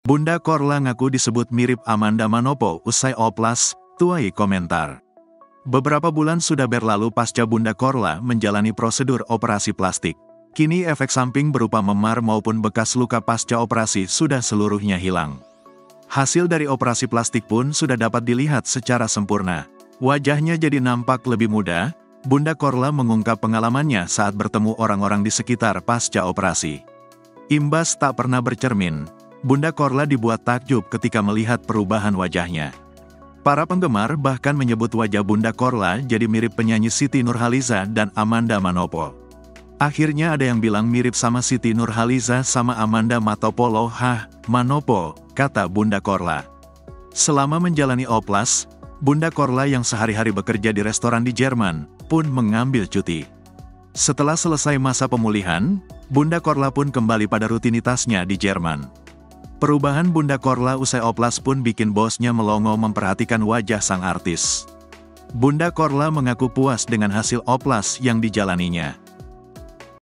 Bunda Korla ngaku disebut mirip Amanda Manopo usai oplas, tuai komentar. Beberapa bulan sudah berlalu pasca Bunda Korla menjalani prosedur operasi plastik. Kini efek samping berupa memar maupun bekas luka pasca operasi sudah seluruhnya hilang. Hasil dari operasi plastik pun sudah dapat dilihat secara sempurna. Wajahnya jadi nampak lebih muda. Bunda Korla mengungkap pengalamannya saat bertemu orang-orang di sekitar pasca operasi. Imbas tak pernah bercermin, Bunda Korla dibuat takjub ketika melihat perubahan wajahnya. Para penggemar bahkan menyebut wajah Bunda Korla jadi mirip penyanyi Siti Nurhaliza dan Amanda Manopo. Akhirnya ada yang bilang mirip sama Siti Nurhaliza sama Amanda Matopolo. Hah, Manopo, kata Bunda Korla. Selama menjalani oplas, Bunda Korla yang sehari-hari bekerja di restoran di Jerman, pun mengambil cuti. Setelah selesai masa pemulihan, Bunda Korla pun kembali pada rutinitasnya di Jerman. Perubahan Bunda Korla usai oplas pun bikin bosnya melongo memperhatikan wajah sang artis. Bunda Korla mengaku puas dengan hasil oplas yang dijalaninya.